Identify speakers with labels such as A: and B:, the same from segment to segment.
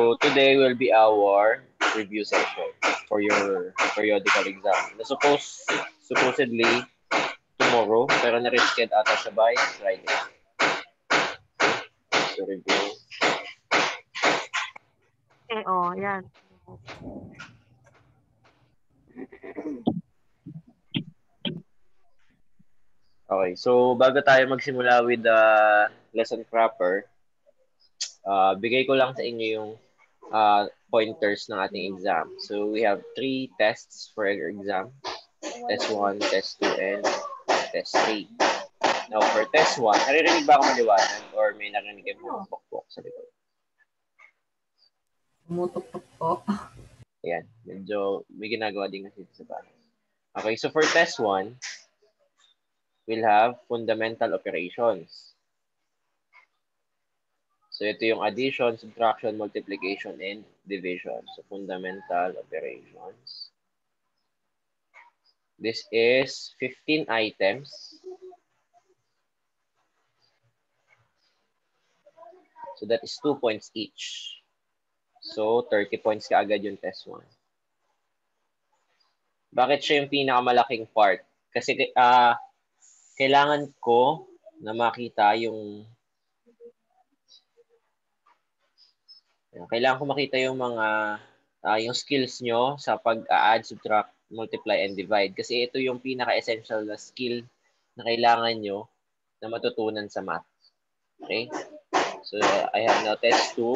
A: So today will be our review session for your periodical exam. Supposedly tomorrow, pero na-reschedule ata siya by Friday. So review.
B: Yan.
A: Okay, so bago tayo magsimula with the lesson proper, bigay ko lang sa inyo yung pointers ng ating exam. So we have 3 tests for your exam. Test 1, Test 2, and Test 3. Now for Test 1, naririnig ba ako maliwanag or may narinig yung pukpok sa likod?
C: Tumutok-tok po.
A: Ayan, medyo may ginagawa din kasi sa bahay. Okay, so for Test 1, we'll have fundamental operations. So ito yung addition, subtraction, multiplication, and division. So fundamental operations. This is 15 items. So that is 2 points each. So 30 points kaagad yung test 1. Bakit siya yung pinakamalaking part? Kasi kailangan ko na makita yung yung mga yung skills nyo sa pag-add, subtract, multiply, and divide. Kasi ito yung pinaka-essential na skill na kailangan nyo na matutunan sa math. Okay? So, I have now test 2.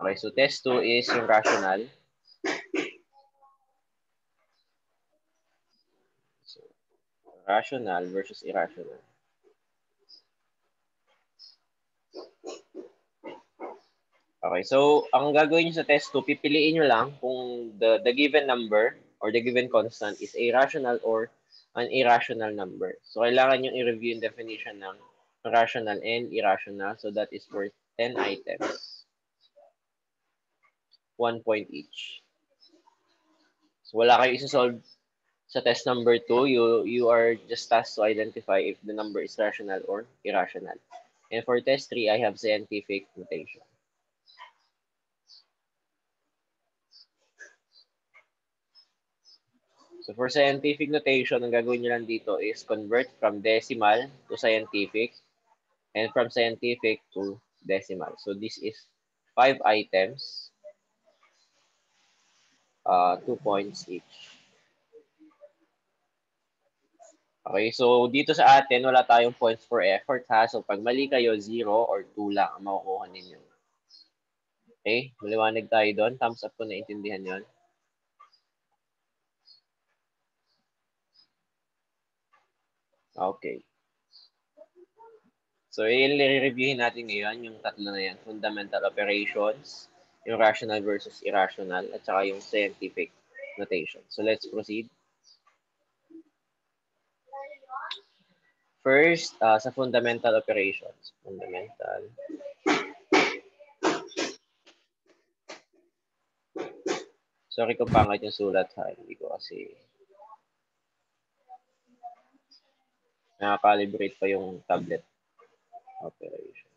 A: Okay, so test 2 is yung rational. So, rational versus irrational. Okay, so ang gagawin nyo sa test 2, pipiliin nyo lang kung the given number or the given constant is a rational or an irrational number. So kailangan nyo i-review yung definition ng rational and irrational. So that is for 10 items. 1 point each. So wala kayo isa-solve sa test number 2. You are just tasked to identify if the number is rational or irrational. And for test 3, I have scientific notation. So for scientific notation, ang gagawin nyo lang dito is convert from decimal to scientific and from scientific to decimal. So this is 5 items, 2 points each. Okay, so dito sa atin, wala tayong points for effort ha. So pag mali kayo, 0 or 2 lang ang makukuha ninyo. Okay, maliwanag tayo doon. Thumbs up kung naintindihan yon. Okay. So, i-reviewin natin ngayon yung tatlo na yan. Fundamental operations, yung rational versus irrational, at saka yung scientific notation. So, let's proceed. First, sa fundamental operations. Fundamental. Sorry kung pangit yung sulat ha. Hindi ko kasi nakakalibrate pa yung tablet operation.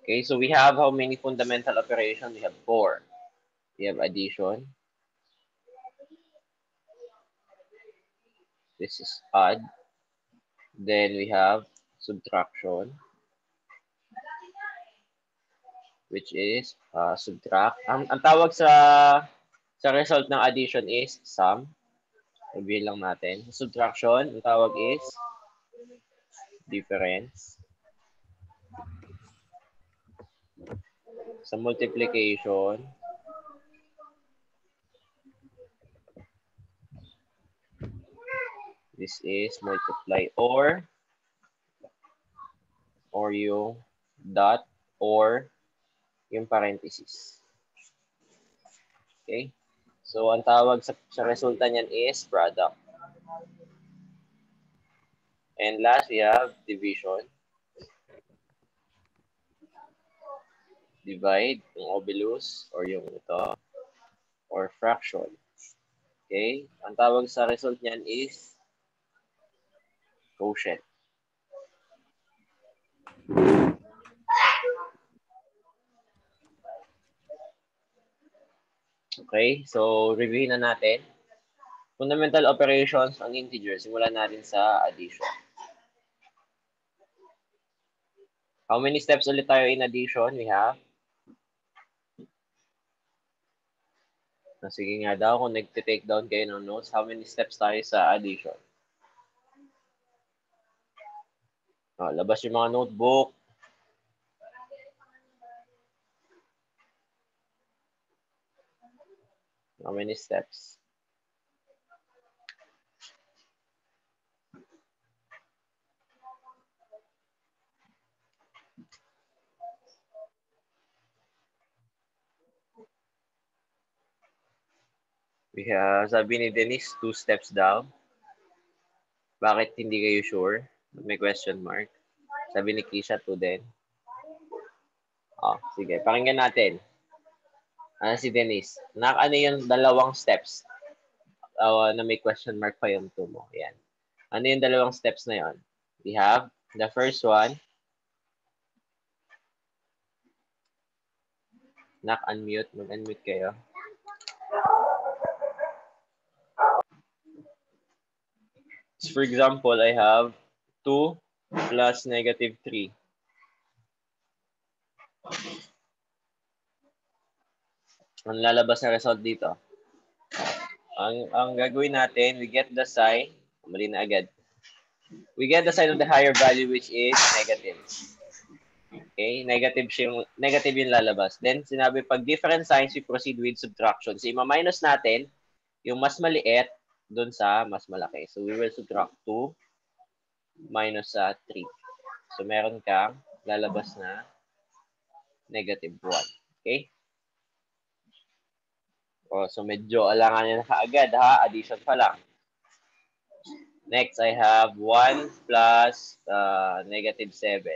A: Okay, so we have how many fundamental operations? We have 4. We have addition. This is add. Then we have subtraction, which is subtract. Ang tawag sa result ng addition is sum. Sabihin lang natin. Subtraction, ang tawag is difference. Sa multiplication, this is multiply or yung dot or yung parenthesis. Okay? So, ang tawag sa resulta niyan is product. And last, we have division. Divide, yung obolus, or yung ito, or fraction. Okay? Ang tawag sa result niyan is quotient. Okay? So, reviewin na natin. Fundamental operations on integers. Simulan natin sa addition. How many steps ulit tayo in addition? We have sige nga daw, kung nag-take down kayo ng notes, how many steps tayo sa addition? Labas yung mga notebook. How many steps? We have, sabi ni Denise, 2 steps daw. Bakit hindi kayo sure? May question mark. Sabi ni Kisha, 2 din. Sige, pakinggan natin. Si Denise. Ano yung dalawang steps? Na may question mark pa yung 2 mo. Yan. Ano yung dalawang steps na yon? We have the first one. Unmute. Mag-unmute kayo. So for example, I have 2 plus negative 3. Ang lalabas na result dito. Ang gagawin natin, we get the sign. Mali na agad. We get the sign of the higher value, which is negative. Okay? Negative yung lalabas. Then, sinabi, pag different signs, we proceed with subtraction. So, ima-minus natin yung mas maliit dun sa mas malaki. So, we will subtract 2 minus 3. So, meron kang lalabas na negative 1. Okay? So, medyo alangan na kaagad, ha? Addition pa lang. Next, I have 1 plus negative 7.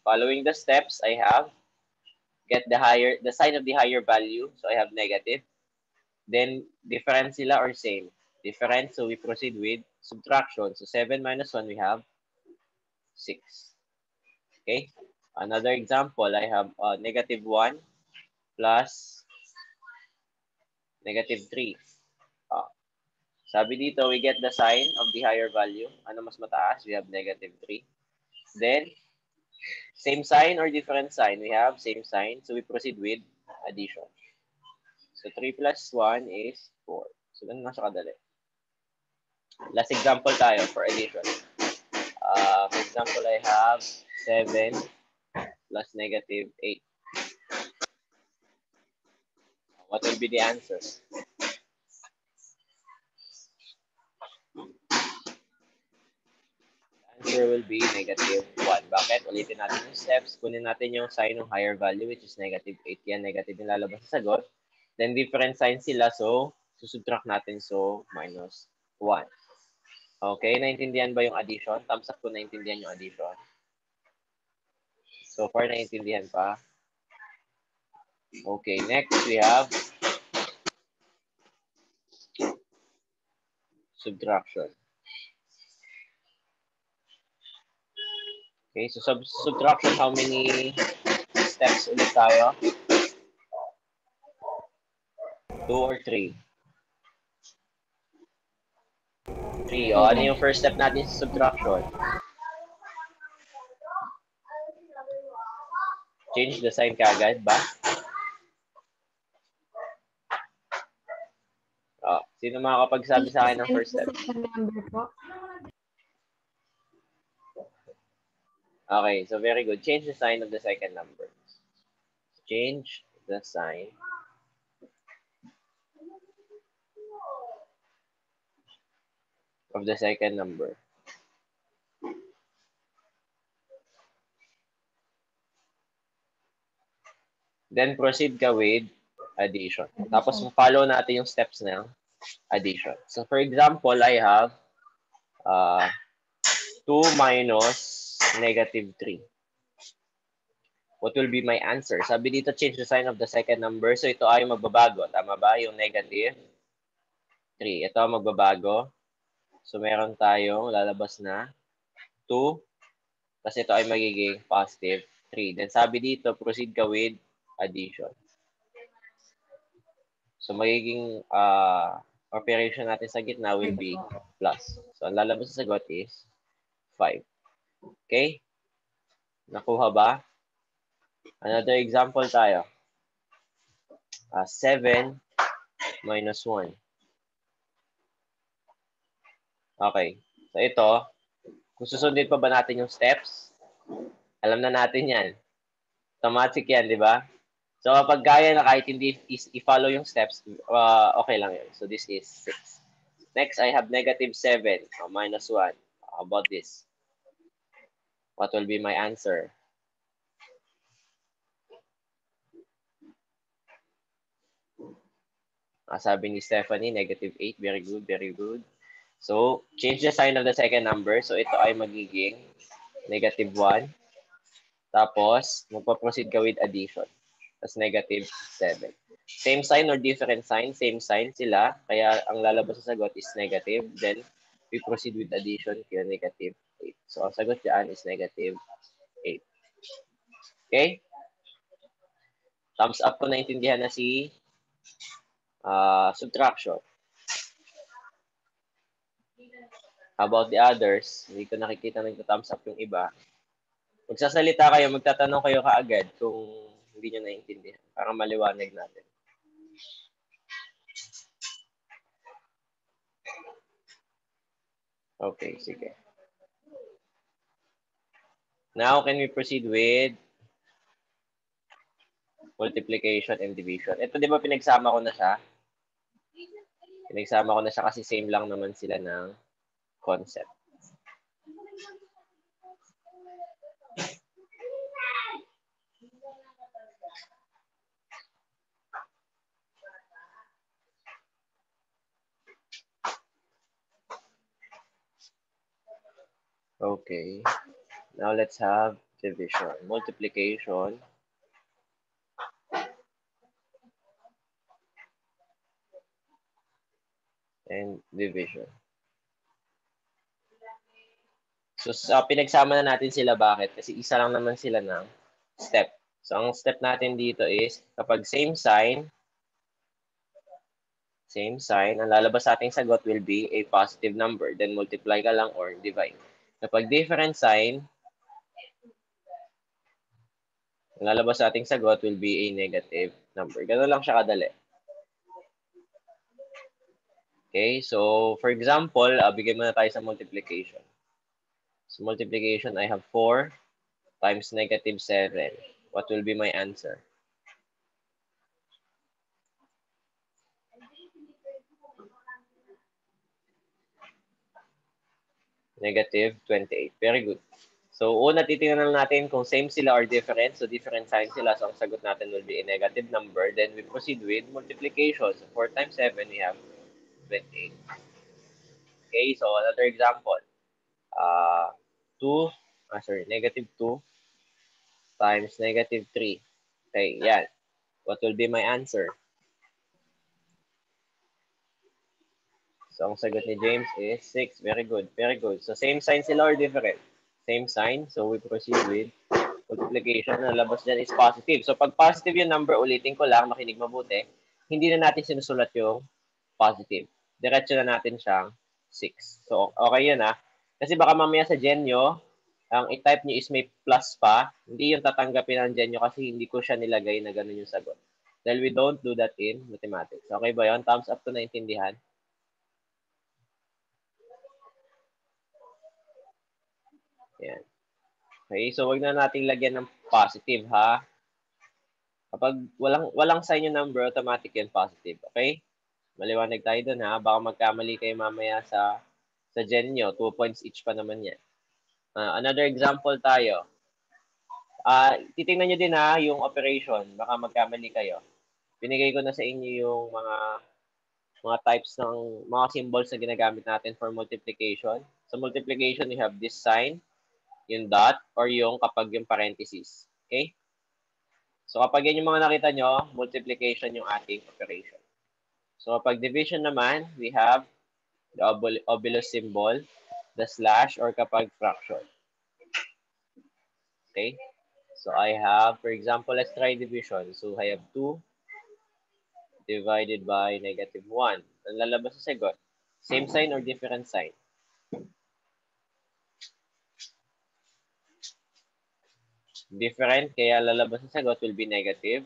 A: Following the steps, I have get the sign of the higher value. So, I have negative. Then, different sila or same? Different, so we proceed with subtraction. So, 7 minus 1, we have 6. Okay? Another example, I have negative 1 plus negative 3. Sabi dito, we get the sign of the higher value. Ano mas mataas? We have negative 3. Then, same sign or different sign? We have same sign. So, we proceed with addition. So, 3 plus 1 is 4. So, ganun lang siya kadali. Last example tayo for addition. For example, I have 7 plus negative 8. What will be the answer? Answer will be negative 1. Bakit? Ulitin natin yung steps. Kunin natin yung sign ng higher value, which is negative 8. Yan, negative yung lalabas sa sagot. Then, different signs sila. So, susubtract natin. So, minus 1. Okay, naintindihan ba yung addition? Thumbs up kung naintindihan yung addition. So far, naintindihan pa? Okay, next we have subtraction. Okay, so subtraction, how many steps ulit tayo? 2 or 3? 3. Ano yung first step natin sa subtraction? Change the sign kagad ba? Sino makakapagsabi sa akin ng first step? Okay, so very good. Change the sign of the second number. Change the sign of the second number. Then proceed ka with addition. Tapos follow natin yung steps na addition. So for example, I have 2 minus negative 3. What will be my answer? Sabi dito, change the sign of the second number. So ito ay magbabago. Tama ba? Yung negative 3. Ito ang magbabago. So, meron tayong lalabas na 2. Tapos ito ay magiging positive 3. Then sabi dito, proceed ka with addition. So, magiging operation natin sa gitna will be plus. So, ang lalabas sa sagot is 5. Okay? Nakuha ba? Another example tayo. 7 minus 1. Okay. So, ito, kung susundin pa ba natin yung steps, alam na natin yan. Automatic yan, di ba? So, kapag kaya na kahit hindi i-follow yung steps, okay lang yun. So, this is 6. Next, I have negative 7, minus 1. How about this? What will be my answer? Sabi ni Stephanie, negative 8. Very good, very good. So, change the sign of the second number. So, ito ay magiging negative 1. Tapos, magpa-proceed ka with addition. Tapos, negative 7. Same sign or different sign? Same sign sila. Kaya, ang lalabas sa sagot is negative. Then, we proceed with addition kaya negative 8. So, ang sagot dyan is negative 8. Okay? Thumbs up ko naintindihan na si subtraction. How about the others? Hindi ko nakikita nagta-thumbs up yung iba. Magsasalita kayo, magtatanong kayo kaagad kung hindi nyo naiintindihan para maliwanag natin. Okay, sige. Now, can we proceed with multiplication and division? Ito, di ba pinagsama ko na siya? Pinagsama ko na siya kasi same lang naman sila ng concept. Okay. Now, let's have division. Multiplication and division. So, pinagsama na natin sila. Bakit? Kasi isa lang naman sila ng step. So, ang step natin dito is kapag same sign, ang lalabas sa ating sagot will be a positive number. Then, multiply ka lang or divide. Kapag different sign, ang lalabas sa ating sagot will be a negative number. Ganun lang siya kadali. Okay, so for example, bigyan muna tayo sa multiplication. So multiplication, I have 4 times negative 7. What will be my answer? Negative 28. Very good. So una, titingnan lang natin kung same sila or different. So different signs sila. So ang sagot natin will be a negative number. Then we proceed with multiplication. So 4 times 7, we have 28. Okay, so another example. negative 2 times negative 3. Okay, yan. What will be my answer? So, ang sagot ni James is 6. Very good. Very good. So, same sign sila or different? Same sign. So, we proceed with multiplication. Ang labas dyan is positive. So, pag positive yung number, ulitin ko lang, makinig mabuti, hindi na natin sinusulat yung positive. Diretso na natin siyang 6. So, okay yun ha. Kasi baka mamaya sa Genyo, ang i-type nyo is may plus pa. Hindi yung tatanggapin ng Genyo kasi hindi ko siya nilagay na ganun yung sagot. Dahil we don't do that in mathematics. Okay ba yun? Thumbs up to naintindihan. Yan. Okay, so wag na nating lagyan ng positive ha. Kapag walang sign yung number, automatic yan positive. Okay? Maliwanag tayo dun ha. Baka magkamali kayo mamaya sa Genyo. 2 points each pa naman yan. Another example tayo. Titingnan nyo din ha, yung operation. Baka magkamali kayo. Binigay ko na sa inyo yung mga types ng mga symbols na ginagamit natin for multiplication. Sa multiplication, you have this sign, yung dot, or yung kapag yung parenthesis. Okay? So kapag yan yung mga nakita nyo, multiplication yung ating operation. So kapag division naman, we have the obolus symbol, the slash, or kapag fraction. Okay? So I have, for example, let's try division. So I have 2 divided by -1. Ang lalabas sa sagot, same sign or different sign? Different, kaya lalabas sa sagot will be negative.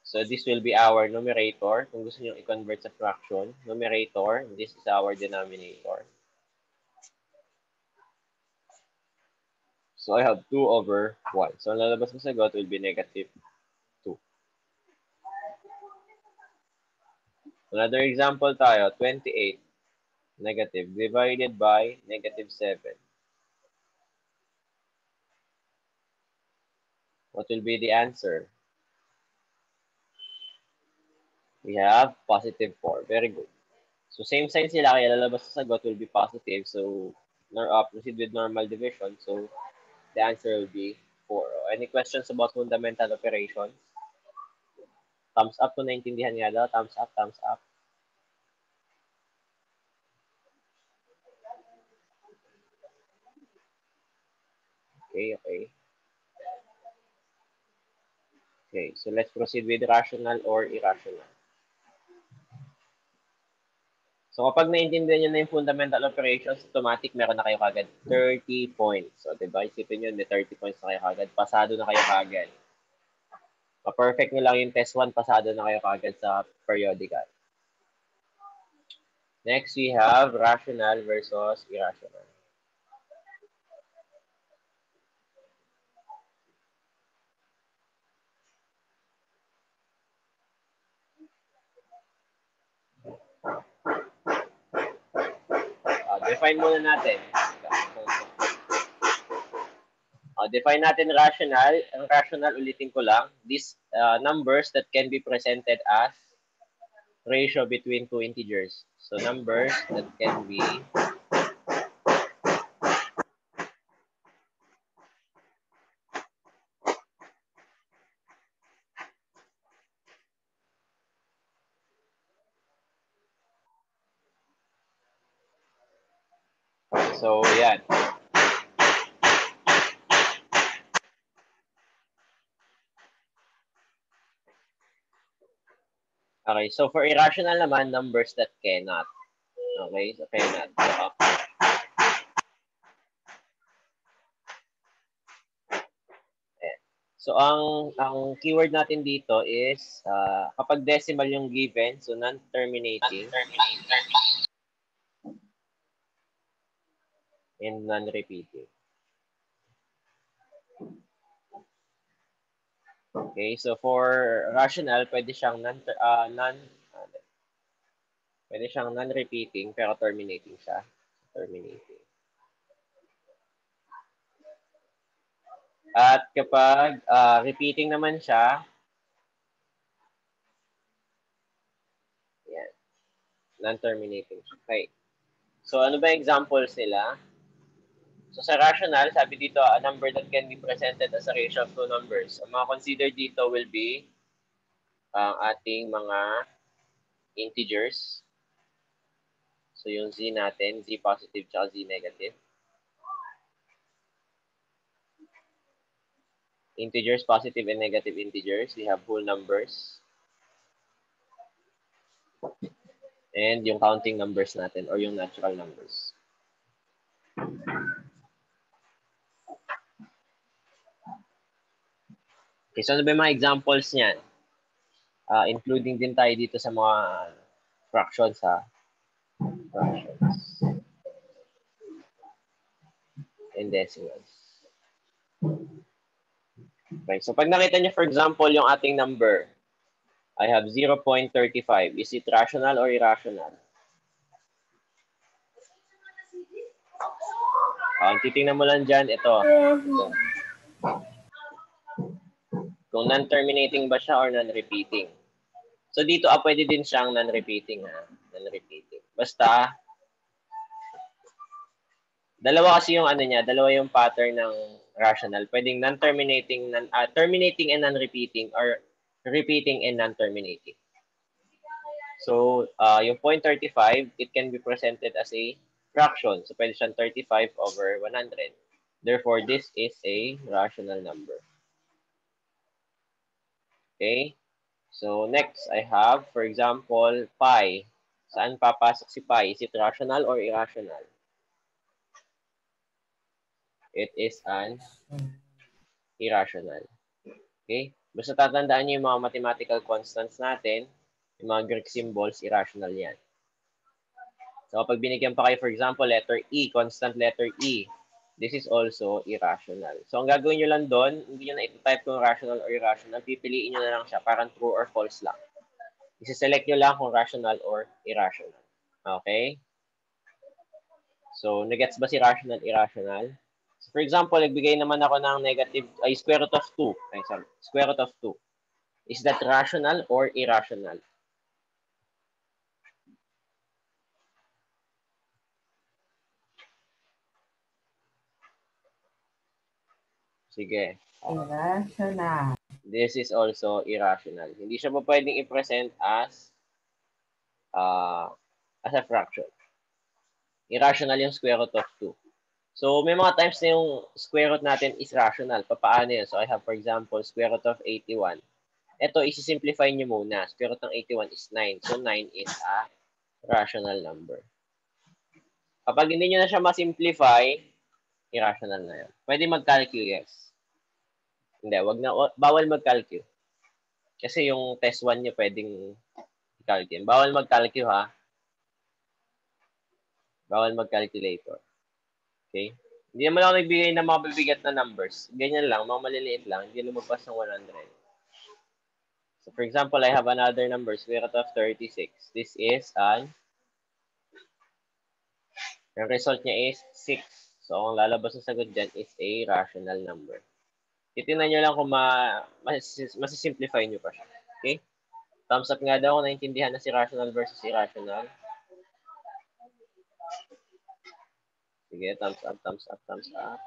A: So this will be our numerator. Kung gusto nyo i-convert sa fraction, numerator, this is our denominator. So I have 2 over 1. So ang lalabas sa sagot will be -2. Another example tayo, 28 negative divided by -7. What will be the answer? We have positive 4. Very good. So same sign sila, kaya lalabas sa sagot will be positive. So proceed with normal division. So the answer will be 4. Any questions about fundamental operations? Thumbs up kung naintindihan nga daw. Thumbs up, thumbs up. Okay, okay. Okay, so let's proceed with rational or irrational. So kapag naintindihan nyo na yung fundamental operations, automatic meron na kayo kagad 30 points. So diba, isipin nyo, may 30 points na kayo kagad. Pasado na kayo kagad. Pa-perfect nyo lang yung test 1, pasado na kayo kagad sa periodical. Next, we have rational versus irrational. Define muna natin. Define natin rational. Ang rational, ulitin ko lang, these numbers that can be presented as ratio between two integers. So numbers that can be so yan. Okay, so for irrational naman, numbers that cannot. Okay, so cannot. So ang keyword natin dito is kapag decimal yung given, so non-terminating and non-repeating. Okay, so for rational, pwede siyang non-repeating pero terminating siya. Terminating. At kapag repeating naman siya, yan, non-terminating. Okay. So ano ba examples nila? So sa rational, sabi dito, a number that can be presented as a ratio of two numbers. Ang mga considered dito will be ang ating mga integers. So yung z natin, z positive tsaka z negative. Integers, positive and negative integers. We have whole numbers. And yung counting numbers natin or yung natural numbers. Okay, so ano ba yung mga examples niyan? Including din tayo dito sa mga fractions ha. Fractions. And decimals. Okay, so pag nakita niyo for example yung ating number, I have 0.35. Is it rational or irrational? Titingnan mo lang dyan, ito. Kung non-terminating ba siya or non-repeating. So dito, pwede din siyang non-repeating. Non-repeating. Basta, dalawa kasi yung ano niya, dalawa yung pattern ng rational. Pwedeng non-terminating, terminating and non-repeating or repeating and non-terminating. So, yung 0.35, it can be presented as a fraction. So, pwede siyang 35 over 100. Therefore, this is a rational number. Okay? So, next, I have, for example, pi. Saan papasok si pi? Is it rational or irrational? It is an irrational. Okay? Basta tatandaan niyo yung mga mathematical constants natin, yung mga Greek symbols, irrational yan. So, kapag binigyan pa kayo, for example, letter E, constant letter E, this is also irrational. So, ang gagawin nyo lang doon, hindi nyo na ito-type kung rational or irrational, pipiliin nyo na lang siya, parang true or false lang. Isi-select nyo lang kung rational or irrational. Okay? So, nagets ba si rational, irrational? So, for example, nagbigay naman ako ng negative, square root of 2. Square root of 2. Is that rational or irrational? Sige.
B: Irrational.
A: This is also irrational. Hindi siya po pwedeng i-present as a fraction. Irrational yung square root of 2. So, may mga times na yung square root natin is rational. Paano yun? So, I have, for example, square root of 81. Ito, isi-simplify nyo muna. Square root ng 81 is 9. So, 9 is a rational number. Kapag hindi nyo na siya ma-simplify, irrational na yun. Pwede mag-calculate, yes. Hindi, wag na, bawal mag-calculate. Kasi yung test 1 nyo pwedeng i-calculate. Bawal mag-calculate, ha? Bawal mag-calculator. Okay? Hindi naman ako nagbigay ng mga bibigat na numbers. Ganyan lang, mga maliliit lang. Hindi lumabas ng 100. So, for example, I have another number, square root of 36. This is yung result niya is 6. So, ang lalabas na sagot dyan is a rational number. Titignan nyo lang kung masisimplify nyo pa siya. Okay? Thumbs up nga daw kung naintindihan na si rational versus irrational. Sige, thumbs up, thumbs up, thumbs up.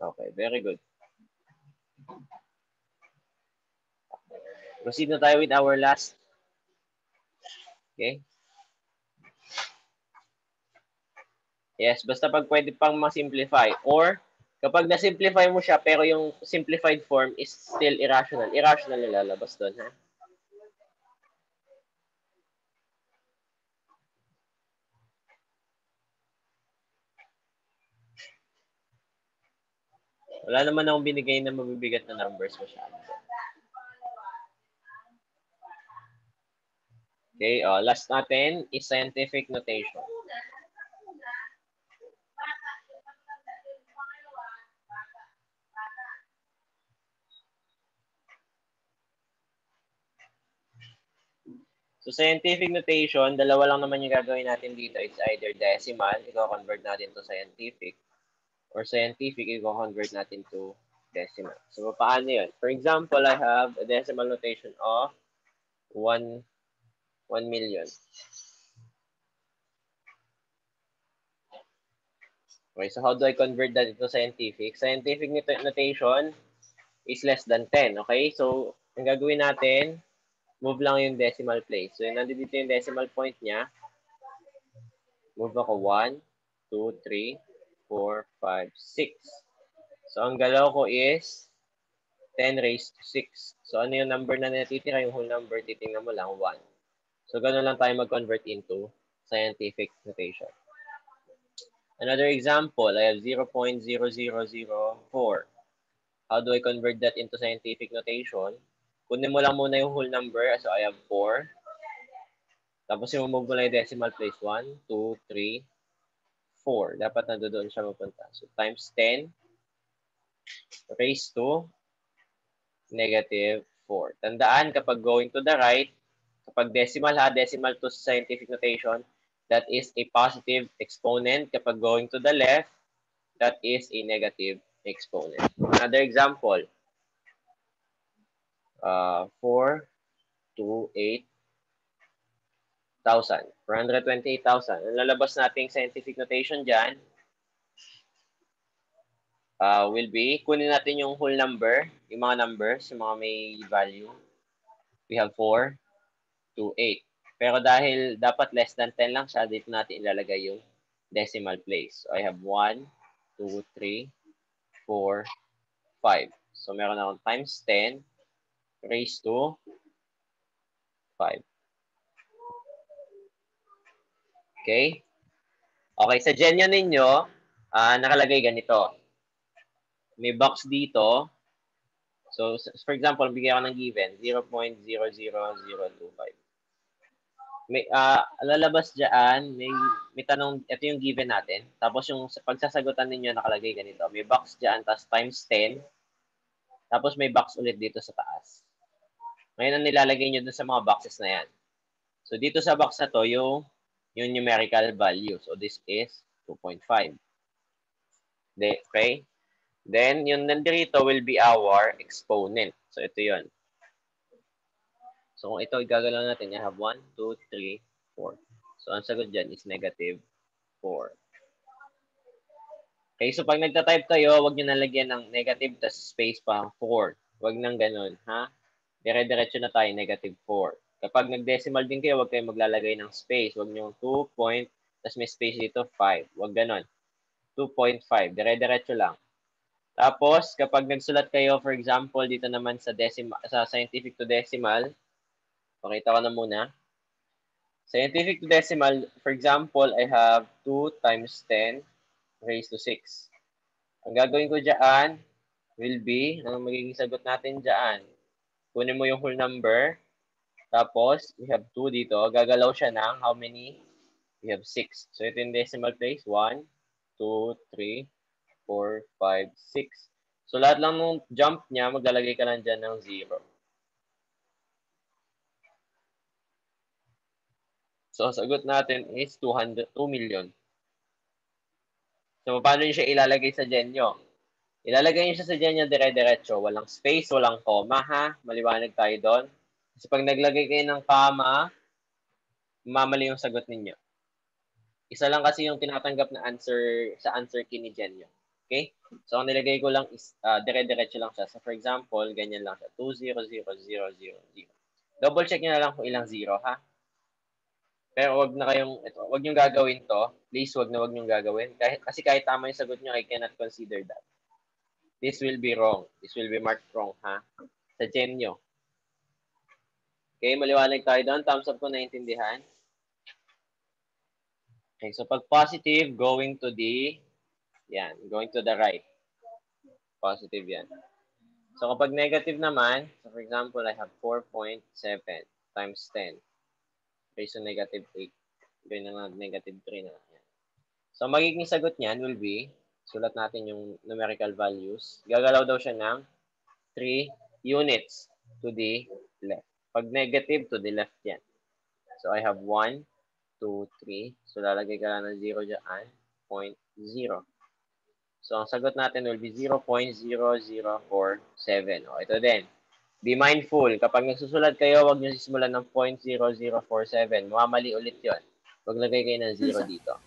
A: Okay, very good. Proceed na tayo with our last. Okay? Yes, basta pag pwede pang ma-simplify. Or, kapag na-simplify mo siya, pero yung simplified form is still irrational. Irrational yung lalabas doon, ha? Wala naman akong binigay na mabibigat na numbers masyado. Okay, last natin is scientific notation. So, scientific notation, dalawa lang naman yung gagawin natin dito. It's either decimal, i-convert natin to scientific, or scientific, i-convert natin to decimal. So, paano yun? For example, I have a decimal notation of 1 million. Okay, so how do I convert that into scientific? Scientific notation is less than 10. Okay, so ang gagawin natin, move lang yung decimal place. So, nandito yung decimal point niya. Move ako 1, 2, 3, 4, 5, 6. So, ang galaw ko is 10 raised to 6. So, ano yung number na natitira? Yung whole number, titingnan mo lang, 1. So, gano'n lang tayo mag-convert into scientific notation. Another example, I have 0.0004. How do I convert that into scientific notation? Kunin mo lang muna yung whole number. So, I have 4. Tapos, i-move mo lang yung decimal place. 1, 2, 3, 4. Dapat nandoon siya mapunta. So, times 10 raised to negative 4. Tandaan, kapag going to the right, kapag decimal ha, decimal to scientific notation, that is a positive exponent. Kapag going to the left, that is a negative exponent. Another example, 428,000. 428,000. Ang lalabas nating scientific notation dyan will be, kunin natin yung whole number, yung mga numbers, yung mga may value. We have 4 to 8. Pero dahil dapat less than 10 lang siya, dito natin ilalagay yung decimal place. So I have 1, 2, 3, 4, 5. So meron akong times 10 raised to 5. Okay? Okay, sa Genyo ninyo, nakalagay ganito. May box dito. So, for example, bigyan ko ng given, 0.00025. May, lalabas dyan, may tanong, ito yung given natin. Tapos yung pagsasagutan ninyo nakalagay ganito. May box dyan, tapos times 10. Tapos may box ulit dito sa taas. Ngayon ang nilalagay nyo dun sa mga boxes na yan. So, dito sa box na to, yung numerical value. So, this is 2.5. Okay? Then, yung nandito will be our exponent. So, ito yun. So, kung ito igagalaw natin, I have 1, 2, 3, 4. So, ang sagot dyan is negative 4. Okay, so pag nagta-type kayo, huwag nyo nalagyan ng negative tas space pa 4. Huwag nang ganun, ha? Dire-diretso na tayo, negative 4. Kapag nag-decimal din kayo, huwag kayong maglalagay ng space. Huwag nyo 2 point, tas may space dito 5. Huwag ganun. 2.5. Dire-diretso lang. Tapos, kapag nagsulat kayo, for example, dito naman sa scientific to decimal, pakita ko na muna. Scientific to decimal, for example, I have 2 times 10 raised to 6. Ang gagawin ko dyan will be, ang magiging sagot natin dyan, kunin mo yung whole number, tapos we have 2 dito, gagalaw siya ng how many? We have 6. So ito yung decimal place, 1, 2, 3, 4, 5, 6. So lahat lang ng jump niya, maglalagay ka lang dyan ng 0. So sagot natin is 2 million. So paano niyo siya ilalagay sa Genyo? Ilalagay niyo siya sa Genyo dire-diretso. Walang space, walang comma, ha? Maliwanag tayo doon. Kasi pag naglagay kayo ng comma, mamali yung sagot ninyo. Isa lang kasi yung tinatanggap na answer sa answer key ni Genyo. Okay? So, ang nilagay ko lang is dire-diretso lang siya. So, for example, ganyan lang siya. 20000. Double check nyo na lang kung ilang 0, ha? Pero wag na kayong, wag nyo gagawin to. Please, wag nyo gagawin. Kasi kahit tama yung sagot nyo, I cannot consider that. This will be wrong. This will be marked wrong, ha? Sa Genyo. Okay, maliwanag tayo doon. Thumbs up kung naintindihan. Okay, so pag positive, going to the right. Positive yan. So kapag negative naman, so for example, I have 4.7 times 10 raised to negative 8. Gawin na lang, negative 3 na. Yan. So magiging sagot niyan will be, sulat natin yung numerical values. Gagalaw daw siya ng 3 units to the left. Pag negative, to the left yan. So I have 1, 2, 3. So lalagay ka lang ng 0 dyan, 0.0. So, ang sagot natin will be 0.0047. O, ito din. Be mindful. Kapag nagsusulat kayo, huwag nyo sisimulan ng 0.0047. Mamali ulit yon. Maglagay kayo ng 0 dito.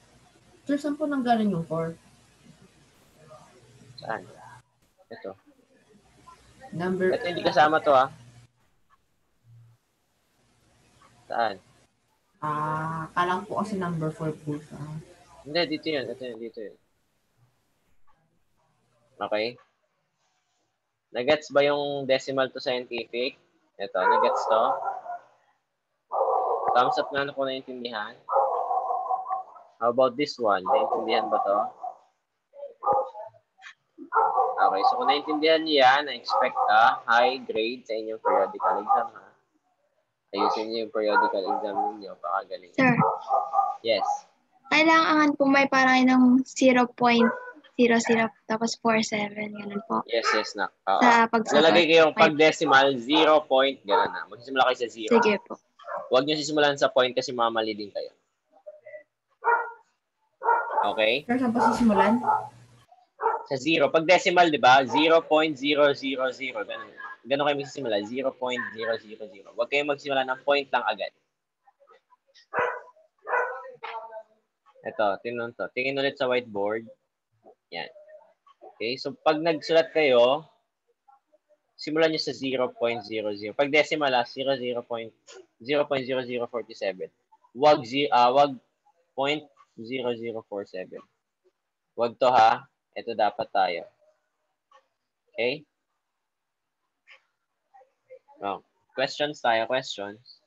B: Sir, saan po nanggaling yung 4?
A: Saan? Ito.
B: Number...
A: Ito hindi kasama to, ha? Saan?
B: Kalang po kasi number 4 po siya.
A: Hindi, dito yun. Ito yun, dito yun. Okay? Nagets ba yung decimal to scientific? Ito, nagets to? Thumbs up nga na kung naintindihan. How about this one? Naintindihan ba to? Okay, so kung naintindihan niyo yan, I-expect a high grade sa inyong periodical exam, ha? Ayusin niyo yung periodical exam niyo, baka galing.
C: Sir,
A: Yes.
C: kailangan po may parang ng 0.00 tapos 47, ganun po.
A: Yes, na.
C: Sa pagsagot.
A: Lalagay kayong pag decimal, 0 point, gano'n na. Magsisimula kayo sa 0.
C: Sige po.
A: Huwag niyo sisimulan sa point kasi mamali din kayo. Okay?
B: Sir, saan po sisimulan?
A: Sa 0. Pag decimal, di ba? 0.000. Ganun. Ganun kayo magsisimula. 0.000. Huwag kayong magsimula ng point lang agad. Ito, tingnan to. Tingin ulit sa whiteboard. Yan. Okay, so pag nagsulat kayo, simulan nyo sa 0.00. Pag decimal, 0.0047. Wag 0.0047. Wag to ha. Ito dapat tayo. Okay? Oh, questions tayo, questions.